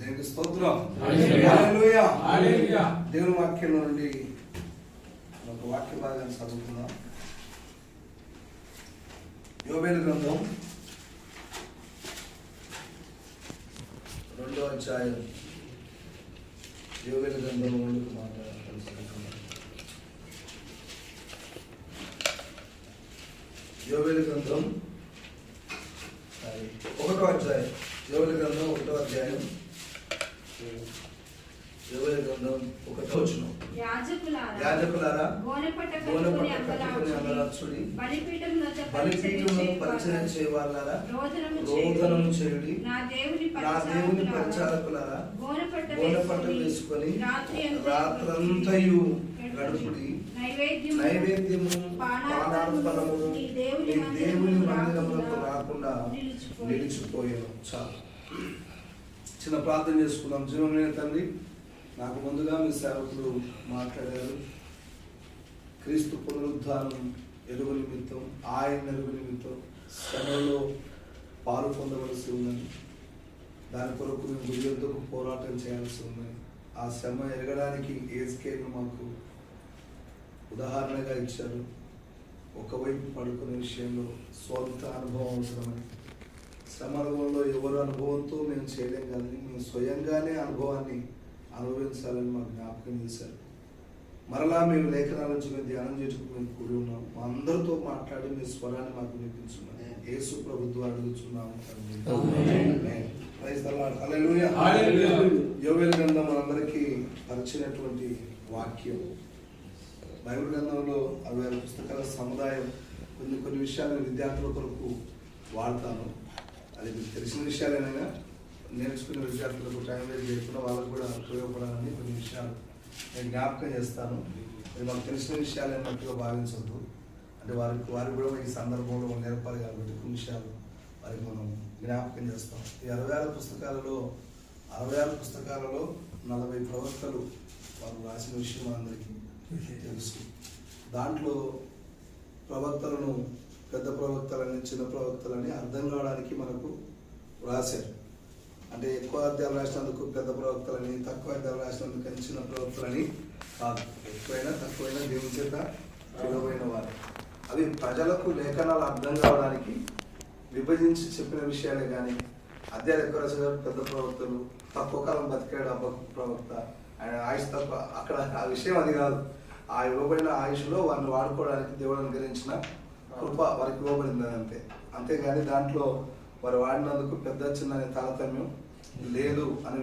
దేవుని స్తోత్రం. హల్లెలూయా. హల్లెలూయా. దేవుని వాక్యం నుండి ఒక వాక్య భాగాన్ని చదువుకుందాం. యోబేలు గ్రంథం 2వ అధ్యాయం. యోబేలు గ్రంథం ముందుకు మాట్లాడాలి. యోబేలు గ్రంథం 1వ అధ్యాయం. యోబేలు గ్రంథం 1వ అధ్యాయం. యోబేలు గ్రంథం 1వ వచనం. యాజకులారా గోనె పట్ట కట్టుకొని అంగలార్చుడి, బలిపీఠమును పరిచర్య చేయవాళ్ళారా రోదనము చేయుడి, నా దేవుని పరిచారకులారా గోనె పట్ట వేసుకొని రాత్రంతయు గడుపుడి, నైవేద్యము పానార్పణమును నీ దేవుని మందిరములకు రాకుండా నిలిచిపోయాను. చాలు. చిన్న ప్రార్థన చేసుకుందాం. జీవమైన తండ్రి, నాకు ముందుగా మీ సేవకులు మాట్లాడారు. క్రీస్తు పునరుద్ధానం ఎరుగు నిమిత్తం, ఆయన ఎరుగు నిమిత్తం శ్రమలో పాలు పొందవలసి ఉందని, దాని కొరకు మేము గురియొద్దకు పోరాటం చేయాల్సి ఉందని, ఆ శ్రమ ఎరగడానికి ఏజ్కేల్ను మాకు ఉదాహరణగా ఇచ్చారు. ఒకవైపు పడుకునే విషయంలో స్వంత అనుభవం అవసరమని, శ్రమ అనుభవంలో ఎవరు అనుభవంతో మేము చేయలేం కానీ మేము స్వయంగానే అనుభవాన్ని అనుభవించాలని మాకు జ్ఞాపకం చేశారు. మరలా మేము లేఖనాల నుంచి మేము ధ్యానం చేసుకుని మేము కూడి ఉన్నాం. మా అందరితో మాట్లాడి మీ స్వరాన్ని మాకు వినిపించున్నాం. యేసు ప్రభుత్వం అడుగుతున్నాము. యోబేలు గ్రంథం మనందరికీ పరిచినటువంటి వాక్యం. బైబిల్ గ్రంథంలో 60 పుస్తకాల సముదాయం. కొన్ని విషయాలను విద్యార్థుల కొరకు వాడతాను. అది మీకు తెలిసిన విషయాలైనా నేర్చుకునే విద్యార్థులకు టైం వేస్ట్ చేయకుండా వాళ్ళకు కూడా ఉపయోగపడాలని కొన్ని విషయాలు నేను జ్ఞాపకం చేస్తాను. అది మాకు తెలిసిన విషయాలు అన్నట్టుగా భావించద్దు. అంటే వారికి కూడా ఈ సందర్భంలో నేర్పాలి కాబట్టి కొన్ని విషయాలు వారికి మనం జ్ఞాపకం చేస్తాం. ఈ 66 పుస్తకాలలో 40 ప్రవక్తలు వారు రాసిన విషయం మనందరికీ తెలుసు. దాంట్లో ప్రవక్తలను పెద్ద ప్రవక్తలని, చిన్న ప్రవక్తలని అర్థం కావడానికి మనకు రాశారు. అంటే ఎక్కువ అధ్యాయులు రాసినందుకు పెద్ద ప్రవక్తలని, తక్కువ అధ్యాయులు రాసినందుకు చిన్న ప్రవక్తలని కాదు. ఎక్కువైనా తక్కువైనా దేవుని చేత పిలువైన వారు. అవి ప్రజలకు లేఖనాలు అర్థం కావడానికి విభజించి చెప్పిన విషయాలే కానీ అధ్యాయులు ఎక్కువ రాసిన పెద్ద ప్రవక్తలు, తక్కువ కాలం బతికాడు అబ్బ ప్రవక్త, ఆయన ఆయుష్ తక్కువ, అక్కడ ఆ విషయం అది కాదు. ఆ ఇవ్వబడిన ఆయుష్లో వారిని వాడుకోవడానికి దేవుడు అనుగ్రహించిన కృప వారికి ఇవ్వబడింది అంతే. అంతేగాని దాంట్లో వారు వాడినందుకు పెద్ద చిన్న తారతమ్యం లేదు అని